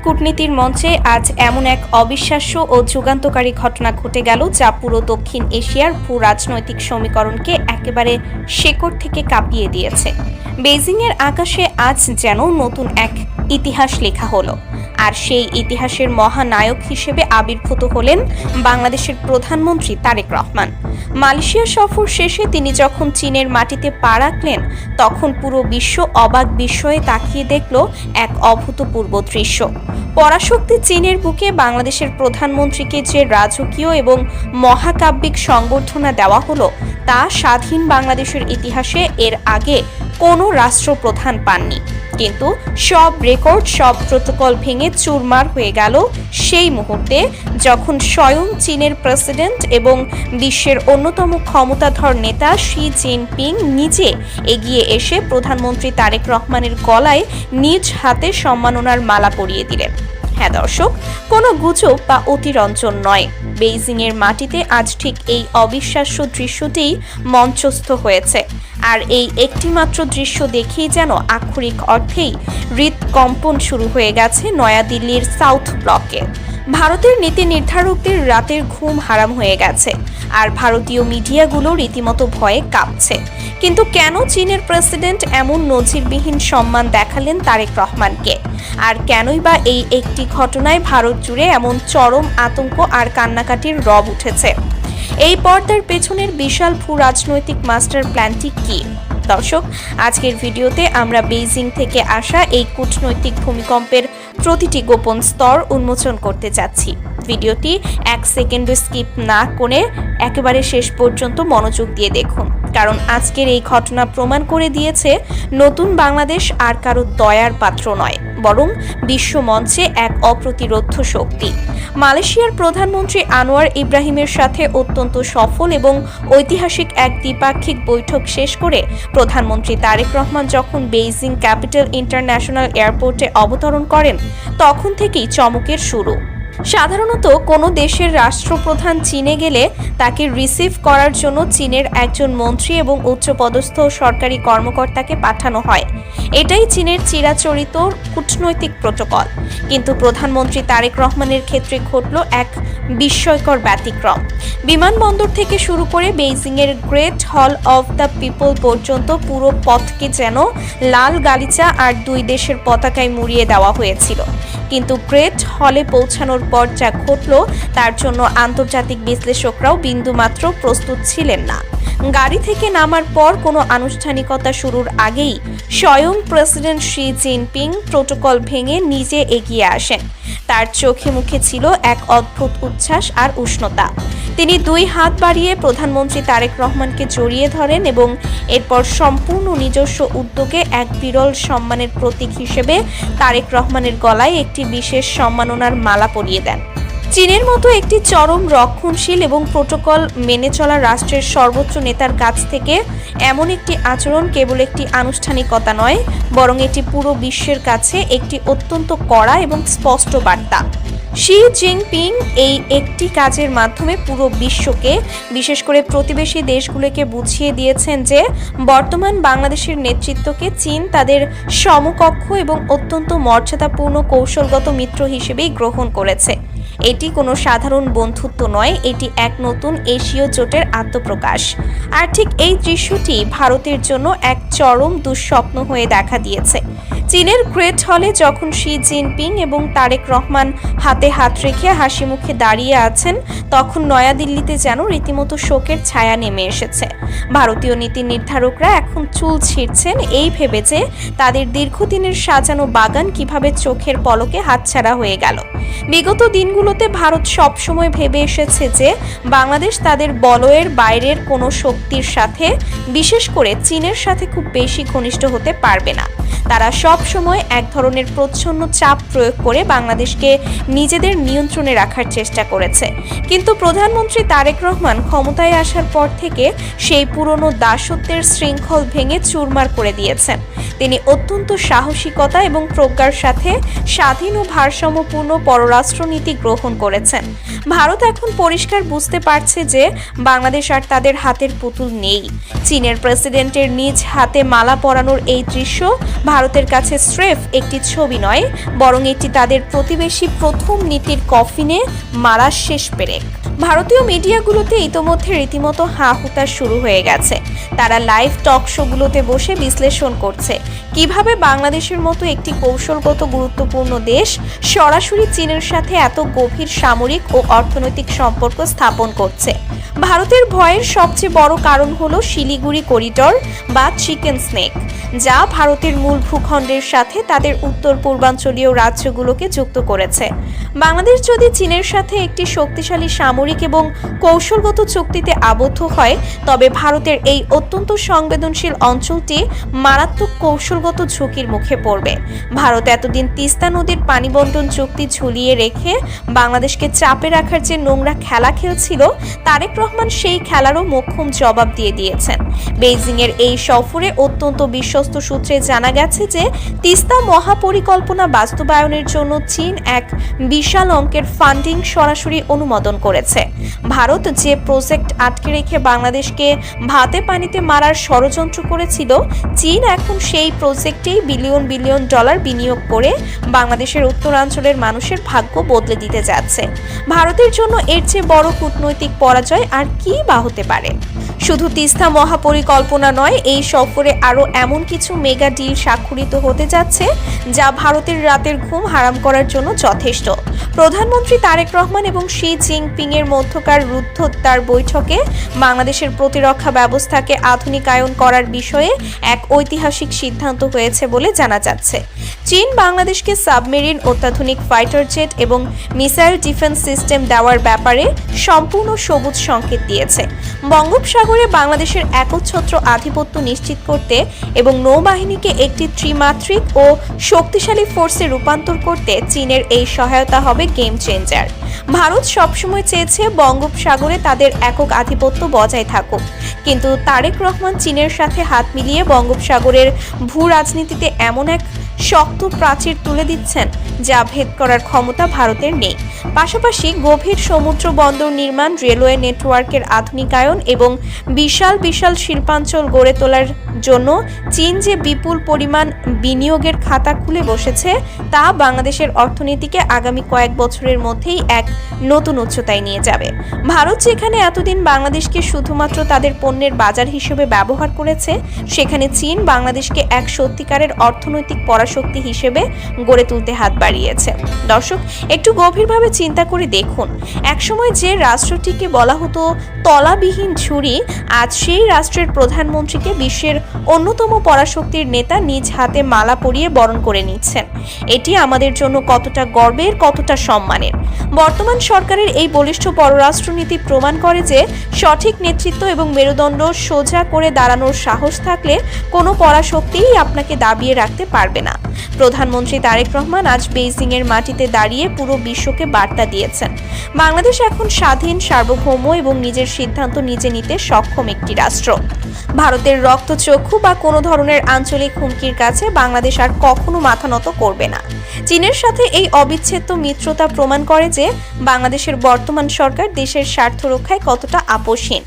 কূটনীতির মঞ্চে আজ এমন এক অবিশ্বাস্য ও যুগান্তকারী ঘটনা ঘটে গেল যা পুরো দক্ষিণ এশিয়ার ভূ রাজনৈতিক সমীকরণকে একেবারে শেকড় থেকে কাঁপিয়ে দিয়েছে। বেইজিংয়ের আকাশে আজ যেন নতুন এক ইতিহাস লেখা হলো, আর সেই ইতিহাসের মহানায়ক হিসেবে আবির্ভূত হলেন বাংলাদেশের প্রধানমন্ত্রী তারেক রহমান। মালয়েশিয়া সফর শেষে তিনি যখন চীনের মাটিতে পা রাখলেন, তখন পুরো বিশ্ব অবাক বিস্ময়ে তাকিয়ে দেখল এক অভূতপূর্ব দৃশ্য। পরাশক্তি চীনের বুকে বাংলাদেশের প্রধানমন্ত্রীকে যে রাজকীয় এবং মহাকাব্যিক সংবর্ধনা দেওয়া হলো, তা স্বাধীন বাংলাদেশের ইতিহাসে এর আগে কোনো রাষ্ট্রপ্রধান পাননি। কিন্তু সব রেকর্ড, সব প্রোটোকল ভেঙে চুরমার হয়ে গেল সেই মুহূর্তে যখন স্বয়ং চীনের প্রেসিডেন্ট এবং বিশ্বের অন্যতম ক্ষমতাধর নেতা শি জিনপিং নিজে এগিয়ে এসে প্রধানমন্ত্রী তারেক রহমানের গলায় নিজ হাতে সম্মাননার মালা পরিয়ে দিলেন। হ্যাঁ দর্শক, কোনো গুজব বা অতিরঞ্জন নয়, বেইজিংয়ের মাটিতে আজ ঠিক এই অবিশ্বাস্য দৃশ্যটিই মঞ্চস্থ হয়েছে। আর এই একটিমাত্র দৃশ্য দেখেই যেন আক্ষরিক অর্থেই হৃদকম্পন শুরু হয়ে গেছে নয়াদিল্লির সাউথ ব্লকে। ভারতের নীতি নির্ধারকদের রাতের ঘুম হারাম হয়ে গেছে, আর ভারতীয় মিডিয়াগুলো রীতিমতো ভয়ে কাঁপছে। কিন্তু কেন চীনের প্রেসিডেন্ট এমন নজিরবিহীন সম্মান দেখালেন তারেক রহমানকে? আর কেনই বা এই একটি ঘটনায় ভারত জুড়ে এমন চরম আতঙ্ক আর কান্নাকাটির রব উঠেছে? এই পর্দার পেছনের বিশাল ভূ রাজনৈতিক মাস্টার প্ল্যানটি কি? দর্শক, আজকের ভিডিওতে আমরা বেইজিং থেকে আসা এই কূটনৈতিক ভূমিকম্পের প্রতিটি গোপন স্তর উন্মোচন করতে যাচ্ছি। ভিডিওটি 1 সেকেন্ডও স্কিপ না করে একেবারে শেষ পর্যন্ত মনোযোগ দিয়ে দেখুন, কারণ আজকের এই ঘটনা প্রমাণ করে দিয়েছে নতুন বাংলাদেশ আর কারো দয়ার পাত্র নয়, বরং বিশ্ব মঞ্চে এক অপ্রতিরোধ্য শক্তি। মালয়েশিয়ার প্রধানমন্ত্রী আনোয়ার ইব্রাহিমের সাথে অত্যন্ত সফল এবং ঐতিহাসিক এক দ্বিপাক্ষিক বৈঠক শেষ করে প্রধানমন্ত্রী তারেক রহমান যখন বেইজিং ক্যাপিটাল ইন্টারন্যাশনাল এয়ারপোর্টে অবতরণ করেন, তখন থেকেই চমকের শুরু। সাধারণত কোনো দেশের রাষ্ট্রপ্রধান চীনে গেলে তাকে রিসিভ করার জন্য চীনের একজন মন্ত্রী এবং উচ্চপদস্থ সরকারি কর্মকর্তাকে পাঠানো হয়। এটাই চীনের চিরাচরিত কূটনৈতিক প্রোটোকল। কিন্তু প্রধানমন্ত্রী তারেক রহমানের ক্ষেত্রে ঘটল এক বিস্ময়কর ব্যতিক্রম। বিমানবন্দর থেকে শুরু করে বেইজিংয়ের great hall of the people পর্যন্ত পুরো পথকে যেন লাল গালিচা আর দুই দেশের পতাকায় মুড়িয়ে দেওয়া হয়েছিল। কিন্তু গ্রেট হলে পৌঁছানোর পর যা ঘটল, তার জন্য আন্তর্জাতিক বিশ্লেষকরাও বিন্দুমাত্র প্রস্তুত ছিলেন না। গাড়ি থেকে নামার পর কোনো আনুষ্ঠানিকতা শুরুর আগেই স্বয়ং প্রেসিডেন্ট শি জিনপিং প্রোটোকল ভেঙে নিজে এগিয়ে আসেন। তার চোখে মুখে ছিল এক অদ্ভুত উচ্ছ্বাস আর উষ্ণতা। তিনি 2 হাত বাড়িয়ে প্রধানমন্ত্রী তারেক রহমানকে জড়িয়ে ধরেন এবং এরপর সম্পূর্ণ নিজস্ব উদ্যোগে এক বিরল সম্মানের প্রতীক হিসেবে তারেক রহমানের গলায় একটি বিশেষ সম্মাননার মালা পরিয়ে দেন। চীনের মতো একটি চরম রক্ষণশীল এবং প্রোটোকল মেনে চলা রাষ্ট্রের সর্বোচ্চ নেতার কাছ থেকে এমন একটি আচরণ কেবল একটি আনুষ্ঠানিকতা নয়, বরং এটি পুরো বিশ্বের কাছে একটি অত্যন্ত কড়া এবং স্পষ্ট বার্তা। শি জিনপিং এই একটি কাজের মাধ্যমে পুরো বিশ্বকে, বিশেষ করে প্রতিবেশী দেশগুলোকে বুঝিয়ে দিয়েছেন যে বর্তমান বাংলাদেশের নেতৃত্বকে চীন তাদের সমকক্ষ এবং অত্যন্ত মর্যাদাপূর্ণ কৌশলগত মিত্র হিসেবেই গ্রহণ করেছে। এটি কোনো সাধারণ বন্ধুত্ব নয়, এটি এক নতুন এশীয় জোটের আত্মপ্রকাশ। আর ঠিক এই দৃশ্যটি ভারতের জন্য এক চরম দুঃস্বপ্ন হয়ে দেখা দিয়েছে। চীনের গ্রেট হলে যখন শি জিনপিং এবং তারেক রহমান হাতে হাত রেখে হাসি মুখে দাঁড়িয়ে আছেন, তখন নয়াদিল্লিতে যেন রীতিমতো শোকের ছায়া নেমে এসেছে। ভারতীয় নীতি নির্ধারকরা এখন চুল ছিঁড়ছেন এই ভেবে যে তাদের দীর্ঘদিনের সাজানো বাগান কিভাবে চোখের পলকে হাতছাড়া হয়ে গেল। বিগত দিনগুলোতে ভারত সবসময় ভেবে এসেছে যে বাংলাদেশ তাদের বলয়ের বাইরের কোনো শক্তির সাথে, বিশেষ করে চীনের সাথে খুব বেশি ঘনিষ্ঠ হতে পারবে না। তারা সব সময় এক ধরনের প্রচ্ছন্ন চাপ প্রয়োগ করে বাংলাদেশকে নিজেদের নিয়ন্ত্রণে রাখার চেষ্টা করেছে। কিন্তু প্রধানমন্ত্রী তারেক রহমান ক্ষমতায় আসার পর থেকে সেই পুরনো দাসত্বের শৃঙ্খল ভেঙে চুরমার করে দিয়েছেন। তিনি অত্যন্ত সাহসিকতা এবং প্রজ্ঞার সাথে স্বাধীন ও ভারসাম্যপূর্ণ পররাষ্ট্রনীতি গ্রহণ গ্রহণ করেছেন। ভারত এখন পরিষ্কার বুঝতে পারছে যে বাংলাদেশ আর তাদের হাতের পুতুল নেই। চীনের প্রেসিডেন্টের নিজ হাতে মালা পরানোর এই দৃশ্য ভারতের কাছে স্রেফ একটি ছবি নয়, বরং এটি তাদের প্রতিবেশী প্রথম নীতির কফিনে মারার শেষ পেরেক। ভারতীয় মিডিয়াগুলোতে ইতোমধ্যে রীতিমতো হাহুতাশ শুরু হয়ে গেছে। তারা লাইভ টক শোগুলোতে বসে বিশ্লেষণ করছে কিভাবে বাংলাদেশের মতো একটি কৌশলগত গুরুত্বপূর্ণ দেশ সরাসরি চীনের সাথে এত গভীর সামরিক ও অর্থনৈতিক সম্পর্ক স্থাপন করছে। ভারতের ভয়ের সবচেয়ে বড় কারণ হলো শিলিগুড়ি করিডর বা চিকেন স্নেক, যা ভারতের মূল ভূখণ্ডের সাথে তাদের উত্তর পূর্বাঞ্চলীয় রাজ্যগুলোকে যুক্ত করেছে। বাংলাদেশ যদি চীনের সাথে একটি শক্তিশালী সামরিক এবং কৌশলগত চুক্তিতে আবদ্ধ হয়, তবে ভারতের এই অত্যন্ত সংবেদনশীল অঞ্চলটি মারাত্মক কৌশলগত ঝুঁকির মুখে পড়বে। ভারত এতদিন তিস্তা নদীর পানি বণ্টন চুক্তি ঝুলিয়ে রেখে বাংলাদেশকে চাপে রাখার যে নোংরা খেলা খেলছিল, তারেক রহমান সেই খেলারও মোক্ষম জবাব দিয়ে দিয়েছেন। বেইজিংয়ের এই সফরে অত্যন্ত বিশ্বস্ত সূত্রে জানা গেছে যে তিস্তা মহাপরিকল্পনা বাস্তবায়নের জন্য চীন এক বিশাল অঙ্কের ফান্ডিং সরাসরি অনুমোদন করেছে। ভারত যে প্রজেক্ট আটকে রেখে বাংলাদেশকে ভাতে পানিতে মারার ষড়যন্ত্র করেছিল, চীন এখন সেই প্রজেক্টেই বিলিয়ন বিলিয়ন ডলার বিনিয়োগ করে বাংলাদেশের উত্তরাঞ্চলের মানুষের ভাগ্য বদলে দিতে যাচ্ছে। ভারতের জন্য এর চেয়ে বড় কূটনৈতিক পরাজয় আর কি বা হতে পারে? শুধু তিস্তা মহাপরিকল্পনা নয়, এই সফরে আরও এমন কিছু মেগা ডিল স্বাক্ষরিত হতে যাচ্ছে যা ভারতের রাতের ঘুম হারাম করার জন্য যথেষ্ট। প্রধানমন্ত্রী তারেক রহমান এবং শি জিনপিং এর মধ্যকার রুদ্ধদ্বার বৈঠকে বাংলাদেশের প্রতিরক্ষা ব্যবস্থাকে আধুনিকায়ন করার বিষয়ে এক ঐতিহাসিক সিদ্ধান্ত হয়েছে বলে জানা যাচ্ছে। চীন বাংলাদেশকে সাবমেরিন, অত্যাধুনিক ফাইটার জেট এবং মিসাইল ডিফেন্স সিস্টেম দেওয়ার ব্যাপারে সম্পূর্ণ সবুজ সংকেত দিয়েছে। বঙ্গোপসাগরে বাংলাদেশের একচ্ছত্র আধিপত্য নিশ্চিত করতে এবং নৌবাহিনীকে একটি ত্রিমাত্রিক ও শক্তিশালী ফোর্সে রূপান্তর করতে চীনের এই সহায়তা হবে গেম চেঞ্জার। ভারত সবসময় চেয়েছে বঙ্গোপসাগরে তাদের একক আধিপত্য বজায় থাকুক, কিন্তু তারেক রহমান চীনের সাথে হাত মিলিয়ে বঙ্গোপসাগরের ভূ রাজনীতিতে এমন এক শক্ত প্রাচীর তুলে দিচ্ছেন যা ভেদ করার ক্ষমতা ভারতের নেই। পাশাপাশি গভীর সমুদ্র বন্দর নির্মাণ, রেলওয়ে নেটওয়ার্কের আধুনিকায়ন এবং বিশাল বিশাল শিল্পাঞ্চল গড়ে তোলার জন্য চীন যে বিপুল পরিমাণ বিনিয়োগের খাতা খুলে বসেছে, তা বাংলাদেশের অর্থনীতিকে আগামী কয়েক বছরের মধ্যেই এক নতুন উচ্চতায় নিয়ে যাবে। ভারত যেখানে এতদিন বাংলাদেশকে শুধুমাত্র তাদের পণ্যের বাজার হিসেবে ব্যবহার করেছে, সেখানে চীন বাংলাদেশকে এক সত্যিকারের অর্থনৈতিক পরাশক্তি হিসেবে গড়ে তুলতে হাত বাড়িয়েছে। দর্শক, একটু গভীরভাবে চিন্তা করে দেখুন, একসময় যে রাষ্ট্রটিকে বলা হতো তলাবিহীন ঝুড়ি, আজ সেই রাষ্ট্রের প্রধানমন্ত্রীকে বিশ্বের অন্যতম পরাশক্তির নেতা নিজ হাতে মালা পরিয়ে বরণ করে নিচ্ছেন। এটি আমাদের জন্য কতটা গর্বের, কতটা সম্মানের। বর্তমান সরকারের এই বলিষ্ঠ পররাষ্ট্রনীতি প্রমাণ করে যে সঠিক নেতৃত্ব এবং মেরুদণ্ড সোজা করে দাঁড়ানোর সাহস থাকলে কোনো পরাশক্তিই আপনাকে দাবিয়ে রাখতে পারবে না। প্রধানমন্ত্রী তারেক রহমান আজ বেইজিংয়ের মাটিতে দাঁড়িয়ে পুরো বিশ্বকে বার্তা দিয়েছেন, বাংলাদেশ এখন স্বাধীন, সার্বভৌম এবং নিজের সিদ্ধান্ত নিজে নিতে সক্ষম একটি রাষ্ট্র। ভারতের রক্তচক্ষু বা কোনো ধরনের আঞ্চলিক হুমকির কাছে বাংলাদেশ আর কখনো মাথা নত করবে না। চীনের সাথে এই অবিচ্ছেদ্য মিত্রতা প্রমাণ করে যে বাংলাদেশের বর্তমান সরকার দেশের স্বার্থ রক্ষায় কতটা আপোষহীন।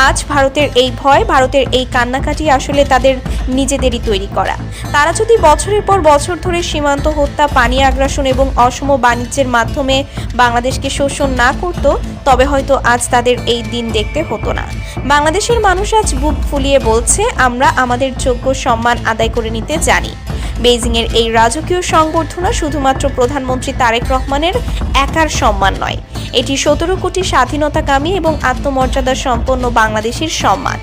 আজ ভারতের এই ভয়, ভারতের এই কান্নাকাটি আসলে তাদের নিজেদেরই তৈরি করা। তারা যদি বছরের পর বছর ধরে সীমান্ত হত্যা, পানি আগ্রাসন এবং অসম বাণিজ্যের মাধ্যমে বাংলাদেশকে শোষণ না করত, তবে হয়তো আজ তাদের এই দিন দেখতে হতো না। বাংলাদেশের মানুষ আজ বুক ফুলিয়ে বলছে, আমরা আমাদের যোগ্য সম্মান আদায় করে নিতে জানি। বেইজিংয়ের এই রাজকীয় সংবর্ধনা শুধুমাত্র প্রধানমন্ত্রী তারেক রহমানের একার সম্মান নয়, এটি 17 কোটি স্বাধীনতাকামী এবং আত্মমর্যাদা সম্পন্ন বাংলাদেশের সম্মান।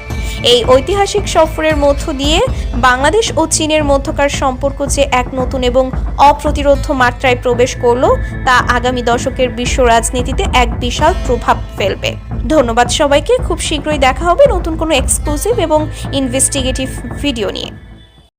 এই ঐতিহাসিক সফরের মধ্য দিয়ে বাংলাদেশ ও চীনের মধ্যকার সম্পর্ক যে এক নতুন এবং অপ্রতিরোধ্য মাত্রায় প্রবেশ করলো, তা আগামী দশকের বিশ্ব রাজনীতিতে এক বিশাল প্রভাব ফেলবে। ধন্যবাদ সবাইকে। খুব শীঘ্রই দেখা হবে নতুন কোনো এক্সক্লুসিভ এবং ইনভেস্টিগেটিভ ভিডিও নিয়ে।